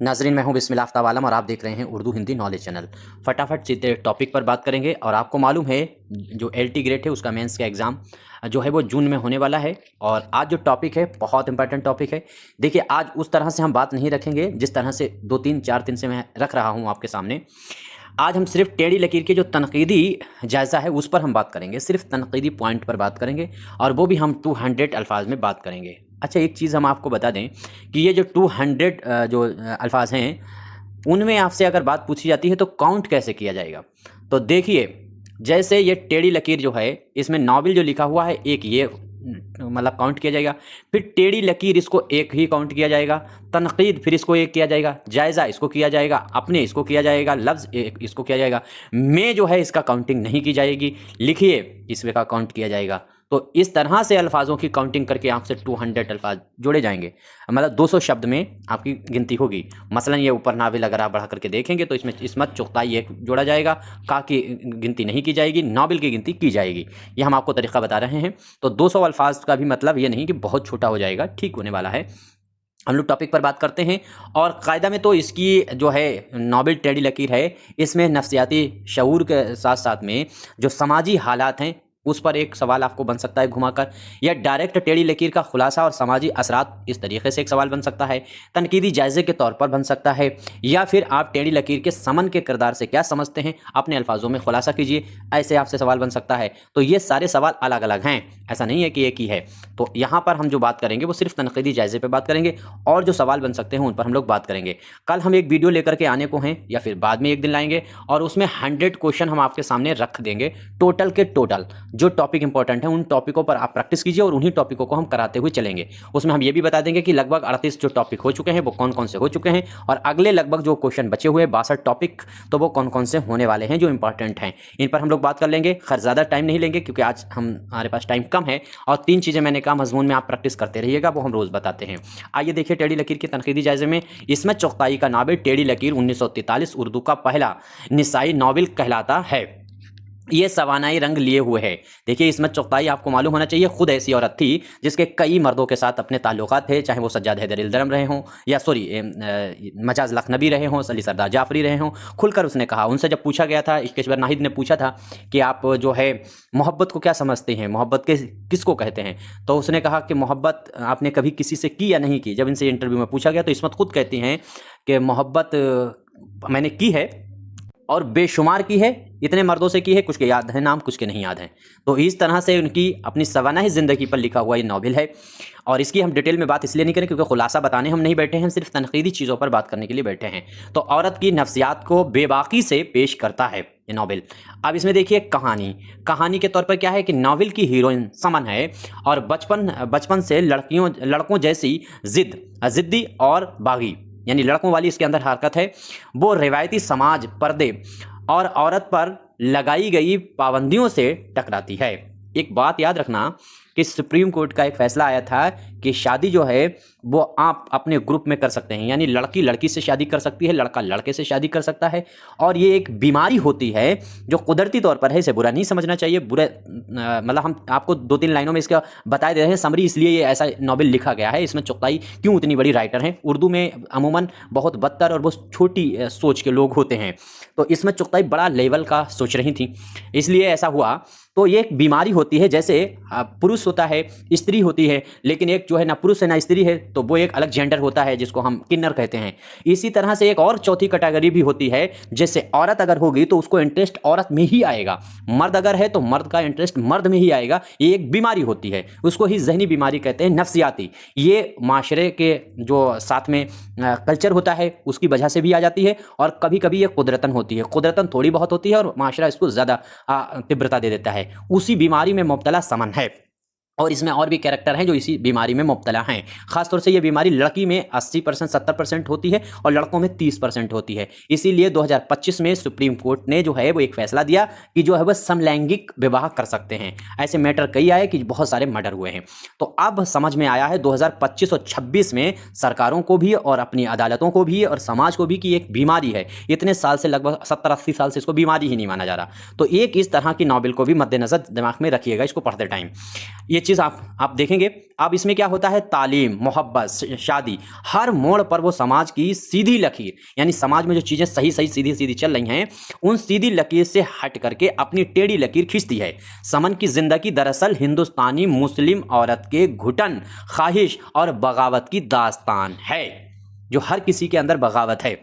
नाजरीन, मैं हूं बिस्मिल्लाह आफ्ताब आलम और आप देख रहे हैं उर्दू हिंदी नॉलेज चैनल। फटाफट सीधे टॉपिक पर बात करेंगे। और आपको मालूम है जो LT ग्रेड है उसका मेंस का एग्ज़ाम जो है वो जून में होने वाला है। और आज जो टॉपिक है बहुत इंपॉर्टेंट टॉपिक है। देखिए, आज उस तरह से हम बात नहीं रखेंगे जिस तरह से 2-3-4 दिन से मैं रख रहा हूँ आपके सामने। आज हम सिर्फ टेढ़ी लकीर के जो तनकीदी जायज़ा है उस पर हम बात करेंगे, सिर्फ तनकीदी पॉइंट पर बात करेंगे, और वो भी हम 200 अल्फाज में बात करेंगे। अच्छा, एक चीज़ हम आपको बता दें कि ये जो 200 जो अल्फाज हैं उनमें आपसे अगर बात पूछी जाती है तो काउंट कैसे किया जाएगा। तो देखिए, जैसे ये टेढ़ी लकीर जो है इसमें नाविल जो लिखा हुआ है एक ये मतलब काउंट किया जाएगा, फिर टेढ़ी लकीर इसको एक ही काउंट किया जाएगा, तनकीद फिर इसको एक किया जाएगा, जायज़ा इसको किया जाएगा, अपने इसको किया जाएगा, लफ्ज़ इसको किया जाएगा, में जो है इसका काउंटिंग नहीं की जाएगी, लिखिए इसमें का काउंट किया जाएगा। तो इस तरह से अल्फाजों की काउंटिंग करके आपसे 200 अल्फाज जोड़े जाएंगे, मतलब 200 शब्द में आपकी गिनती होगी। मसलन ये ऊपर नाविल अगर आप बढ़ा करके देखेंगे तो इसमें इसमत चुगताई एक जोड़ा जाएगा, का की गिनती नहीं की जाएगी, नाविल की गिनती की जाएगी। ये हम आपको तरीका बता रहे हैं। तो 200 अल्फाज का भी मतलब ये नहीं कि बहुत छोटा हो जाएगा, ठीक होने वाला है। हम लोग टॉपिक पर बात करते हैं। और कायदा में तो इसकी जो है नाविल टेढ़ी लकीर है, इसमें नफ्सियाती शऊर के साथ साथ में जो समाजी हालात हैं उस पर एक सवाल आपको बन सकता है घुमाकर, या डायरेक्ट टेढ़ी लकीर का खुलासा और समाजी असरात, इस तरीके से एक सवाल बन सकता है। तनकीदी जायज़े के तौर पर बन सकता है, या फिर आप टेढ़ी लकीर के समन के किरदार से क्या समझते हैं अपने अल्फाजों में खुलासा कीजिए, ऐसे आपसे सवाल बन सकता है। तो ये सारे सवाल अलग अलग हैं, ऐसा नहीं है कि एक ही है। तो यहाँ पर हम जो बात करेंगे वो सिर्फ तनकीदी जायज़े पर बात करेंगे, और जो सवाल बन सकते हैं उन पर हम लोग बात करेंगे। कल हम एक वीडियो लेकर के आने को हैं, या फिर बाद में एक दिन लाएंगे, और उसमें 100 क्वेश्चन हम आपके सामने रख देंगे, टोटल के टोटल। जो टॉपिक इंपॉर्टेंट है उन टॉपिकों पर आप प्रैक्टिस कीजिए और उन्हीं टॉपिकों को हम कराते हुए चलेंगे। उसमें हम ये भी बता देंगे कि लगभग 38 जो टॉपिक हो चुके हैं वो कौन कौन से हो चुके हैं, और अगले लगभग जो क्वेश्चन बचे हुए 62 टॉपिक तो वो कौन कौन से होने वाले हैं जो इंपॉर्टेंट हैं। इन पर हम लोग बात कर लेंगे। खैर ज़्यादा टाइम नहीं लेंगे क्योंकि आज हमारे पास टाइम कम है, और 3 चीज़ें मैंने कहा मजमून में आप प्रैक्टिस करते रहिएगा, वो हम रोज़ बताते हैं। आइए देखिए, टेढ़ी लकीर के तनकीदी जायज़े में इसमें चुगताई का नाविल टेढ़ी लकीर 1943 उर्दू का पहला निसाई नाविल कहलाता है। ये सवानाई रंग लिए हुए है। देखिए, इसमें चुगताई आपको मालूम होना चाहिए खुद ऐसी औरत थी जिसके कई मर्दों के साथ अपने ताल्लुकात थे, चाहे वो सज्जाद हैदर इल्दरम रहे हों, या मजाज लखनबी रहे हों, अली सरदार जाफरी रहे हों। खुलकर उसने कहा, उनसे जब पूछा गया था, इश्केश्वर नाहिद ने पूछा था कि आप जो है मोहब्बत को क्या समझते हैं, मोहब्बत के किसको कहते हैं, तो उसने कहा कि मोहब्बत आपने कभी किसी से की या नहीं की। जब इनसे इंटरव्यू में पूछा गया तो इसमत खुद कहती हैं कि मोहब्बत मैंने की है और बेशुमार की है, इतने मर्दों से की है, कुछ के याद है नाम, कुछ के नहीं याद हैं। तो इस तरह से उनकी अपनी सवानाही ज़िंदगी पर लिखा हुआ ये नावल है। और इसकी हम डिटेल में बात इसलिए नहीं करें क्योंकि खुलासा बताने हम नहीं बैठे हैं, सिर्फ तनकीदी चीज़ों पर बात करने के लिए बैठे हैं। तो औरत की नफ्सियात को बेबाकी से पेश करता है ये नावल। अब इसमें देखिए कहानी के तौर पर क्या है कि नावल की हीरोइन समन है, और बचपन से लड़कों जैसी ज़िद्दी और बागी, यानी लड़कों वाली इसके अंदर हरकत है। वो रिवायती समाज, पर्दे और औरत पर लगाई गई पाबंदियों से टकराती है। एक बात याद रखना कि सुप्रीम कोर्ट का एक फैसला आया था कि शादी जो है वो आप अपने ग्रुप में कर सकते हैं, यानी लड़की लड़की से शादी कर सकती है, लड़का लड़के से शादी कर सकता है। और ये एक बीमारी होती है जो कुदरती तौर पर है, इसे बुरा नहीं समझना चाहिए। मतलब हम आपको 2-3 लाइनों में इसका बता दे रहे हैं समरी, इसलिए ये ऐसा नॉवेल लिखा गया है। इसमें चुगताई क्यों इतनी बड़ी राइटर हैं, उर्दू में अमूमन बहुत बदतर और बहुत छोटी सोच के लोग होते हैं, तो इसमें चुगताई बड़ा लेवल का सोच रही थी, इसलिए ऐसा हुआ। तो ये एक बीमारी होती है, जैसे पुरुष होता है, स्त्री होती है, लेकिन एक जो है ना पुरुष है ना स्त्री है, तो वो एक अलग जेंडर होता है जिसको हम किन्नर कहते हैं। इसी तरह से एक और चौथी कैटेगरी भी होती है, जैसे औरत अगर होगी तो उसको इंटरेस्ट औरत में ही आएगा, मर्द अगर है तो मर्द का इंटरेस्ट मर्द में ही आएगा। ये एक बीमारी होती है, उसको ही जहनी बीमारी कहते हैं, नफ्सियाती। ये माशरे के जो साथ में कल्चर होता है उसकी वजह से भी आ जाती है, और कभी कभी ये कुदरतन होती है, कुदरतन थोड़ी बहुत होती है और माशरा इसको ज़्यादा तीव्रता दे देता है। उसी बीमारी में मुब्तला समन है, और इसमें और भी कैरेक्टर हैं जो इसी बीमारी में मुब्तला हैं। खासतौर से ये बीमारी लड़की में 80% 70% होती है और लड़कों में 30% होती है। इसीलिए 2025 में सुप्रीम कोर्ट ने जो है वो एक फैसला दिया कि जो है वह समलैंगिक विवाह कर सकते हैं। ऐसे मैटर कई आए कि बहुत सारे मर्डर हुए हैं। तो अब समझ में आया है 2025 और 26 में सरकारों को भी और अपनी अदालतों को भी और समाज को भी कि एक बीमारी है। इतने साल से, लगभग 70-80 साल से इसको बीमारी ही नहीं माना जा रहा। तो एक इस तरह की नावल को भी मद्देनजर दिमाग में रखिएगा इसको पढ़ते टाइम। ये चीज़ आप देखेंगे। अब इसमें क्या होता है, तालीम, मोहब्बत, शादी, हर मोड़ पर वो समाज की सीधी लकीर, यानी समाज में जो चीज़ें सही सही सीधी सीधी चल रही हैं उन सीधी लकीर से हट करके अपनी टेढ़ी लकीर खींचती है। समन की ज़िंदगी दरअसल हिंदुस्तानी मुस्लिम औरत के घुटन, ख्वाहिश और बगावत की दास्तान है, जो हर किसी के अंदर बगावत है।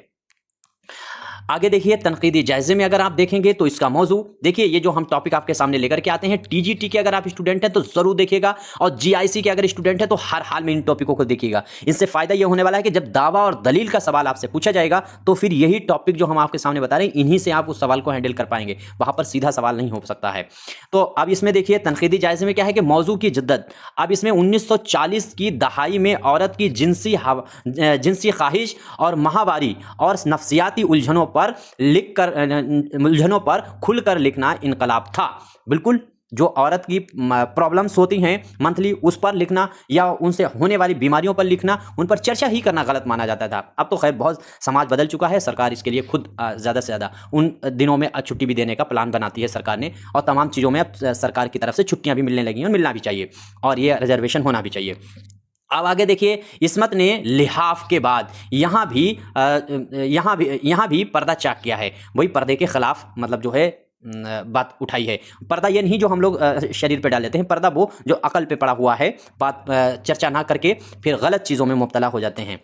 आगे देखिए, तनकीदी जायजे में अगर आप देखेंगे तो इसका मौजू देखिए, ये जो हम टॉपिक आपके सामने लेकर के आते हैं, टीजीटी के अगर आप स्टूडेंट हैं तो जरूर देखिएगा, और जीआईसी के अगर स्टूडेंट हैं तो हर हाल में इन टॉपिकों को देखिएगा। इनसे फायदा ये होने वाला है कि जब दावा और दलील का सवाल आपसे पूछा जाएगा तो फिर यही टॉपिक जो हम आपके सामने बता रहे हैं, इन्हीं से आप उस सवाल को हैंडल कर पाएंगे, वहां पर सीधा सवाल नहीं हो सकता है। तो अब इसमें देखिए, तनकीदी जायजे में क्या है कि मौजू की जिद्दत। अब इसमें 1940 की दहाई में औरत की जिनसी ख्वाहिश और माहवारी और नफ्सियाती उलझनों पर खुलकर लिखना इनकलाब था। बिल्कुल, जो औरत की प्रॉब्लम्स होती हैं मंथली, उस पर लिखना या उनसे होने वाली बीमारियों पर लिखना, उन पर चर्चा ही करना गलत माना जाता था। अब तो खैर बहुत समाज बदल चुका है, सरकार इसके लिए खुद ज़्यादा से ज़्यादा उन दिनों में छुट्टी भी देने का प्लान बनाती है सरकार ने, और तमाम चीज़ों में अब सरकार की तरफ से छुट्टियाँ भी मिलने लगी हैं और मिलना भी चाहिए, और ये रिजर्वेशन होना भी चाहिए। अब आगे देखिए, इस्मत ने लिहाफ के बाद यहाँ भी पर्दा चाक किया है, वही पर्दे के खिलाफ मतलब जो है बात उठाई है। पर्दा ये नहीं जो हम लोग शरीर पे डाल लेते हैं, पर्दा वो जो अकल पे पड़ा हुआ है, बात चर्चा ना करके फिर गलत चीज़ों में मुब्तला हो जाते हैं।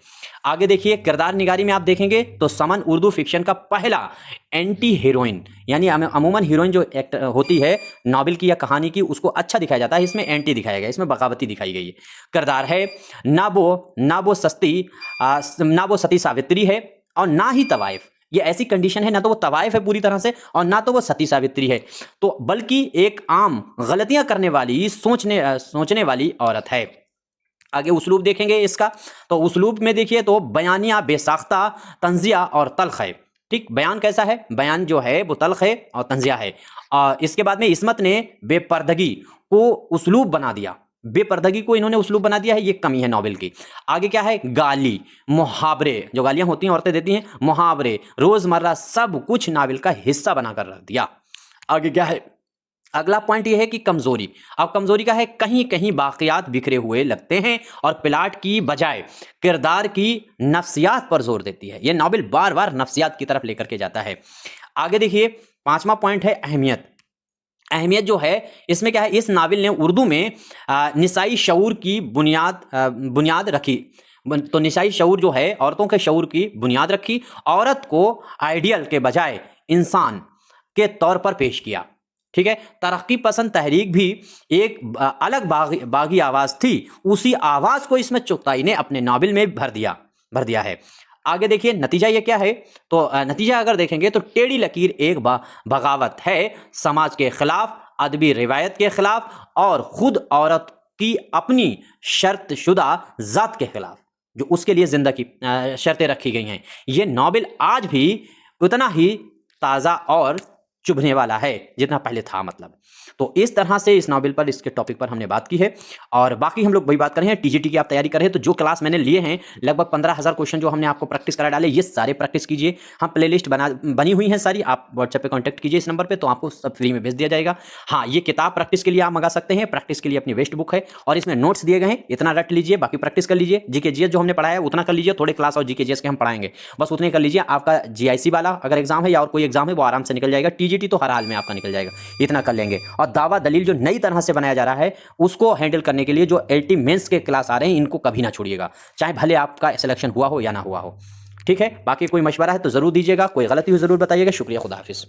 आगे देखिए, किरदार निगारी में आप देखेंगे तो समन उर्दू फिक्शन का पहला एंटी हीरोइन, यानी अमूमन हीरोइन जो एक्टर होती है नॉवेल की या कहानी की, उसको अच्छा दिखाया जाता है, इसमें एंटी दिखाया गया, इसमें बगावती दिखाई गई है। किरदार है ना वो सती सावित्री है और ना ही तवाइफ। ये ऐसी कंडीशन है, ना तो वो तवाइफ है पूरी तरह से और ना तो वो सती सावित्री है, तो बल्कि एक आम गलतियां करने वाली सोचने वाली औरत है। आगे उस्लूब देखेंगे इसका, तो उस्लूब में देखिए तो बयानिया, बेसाख्ता, तंजिया और तल्ख है। ठीक, बयान कैसा है, बयान जो है वो तल्ख है और तंजिया है। इसके बाद में इस्मत ने बेपर्दगी को उस्लूब बना दिया, बेपर्दगी को इन्होंने उस्लूब बना दिया है, ये कमी है नॉवेल की। आगे क्या है, गाली, मुहावरे, जो गालियां होती हैं औरतें देती हैं, मुहावरे, रोजमर्रा सब कुछ नॉवेल का हिस्सा बनाकर रख दिया। आगे क्या है, अगला पॉइंट ये है कि कमजोरी। अब कमजोरी का है, कहीं कहीं वाकयात बिखरे हुए लगते हैं और प्लाट की बजाय किरदार की नफ्सियात पर जोर देती है। यह नॉवेल बार बार नफ्सियात की तरफ लेकर के जाता है। आगे देखिए, पांचवा पॉइंट है अहमियत जो है इसमें क्या है, इस नावल ने उर्दू में निसाई शऊर की बुनियाद रखी। तो निसाई शऊर जो है, औरतों के शऊर की बुनियाद रखी, औरत को आइडियल के बजाय इंसान के तौर पर पेश किया। ठीक है, तरक्की पसंद तहरीक भी एक अलग बागी आवाज थी, उसी आवाज को इसमें चुगताई ने अपने नावल में भर दिया है। आगे देखिए, नतीजा ये क्या है, तो नतीजा अगर देखेंगे तो टेढ़ी लकीर एक बगावत है, समाज के खिलाफ, अदबी रिवायत के खिलाफ और खुद औरत की अपनी शर्त शुदा जात के खिलाफ, जो उसके लिए जिंदगी शर्तें रखी गई हैं। ये नॉवेल आज भी उतना ही ताज़ा और चुभने वाला है जितना पहले था। मतलब तो इस तरह से इस नॉवेल पर, इसके टॉपिक पर हमने बात की है। और बाकी हम लोग वही बात कर रहे हैं, टीजीटी की आप तैयारी कर रहे हैं तो जो क्लास मैंने लिए हैं, लगभग 15,000 क्वेश्चन जो हमने आपको प्रैक्टिस करा डाले, ये सारे प्रैक्टिस कीजिए। हम प्लेलिस्ट बनी हुई हैं सारी, आप व्हाट्सएप पे कांटेक्ट कीजिए इस नंबर पे, तो आपको सब फ्री में भेज दिया जाएगा। हाँ, ये किताब प्रैक्टिस के लिए आप मंगा सकते हैं, प्रैक्टिस के लिए अपनी वेस्ट बुक है और इसमें नोट्स दिए गए हैं, इतना रट लीजिए, बाकी प्रैक्टिस कर लीजिए। जीके जीएस जो हमने पढ़ाया है उतना कर लीजिए, थोड़े क्लास और जीके जीएस के हम पढ़ाएंगे, बस उतने कर लीजिए। आपका जीआईसी वाला अगर एग्जाम है या और कोई एग्जाम है वो आराम से निकल जाएगा, टीजीटी तो हर हाल में आपका निकल जाएगा, इतना कर लेंगे। और दावा दलील जो नई तरह से बनाया जा रहा है उसको हैंडल करने के लिए जो एलटी मेंस के क्लास आ रहे हैं, इनको कभी ना छोड़िएगा, चाहे भले आपका सिलेक्शन हुआ हो या ना हुआ हो। ठीक है, बाकी कोई मशवरा है तो जरूर दीजिएगा, कोई गलती हो जरूर बताइएगा। शुक्रिया, खुदा हाफिज।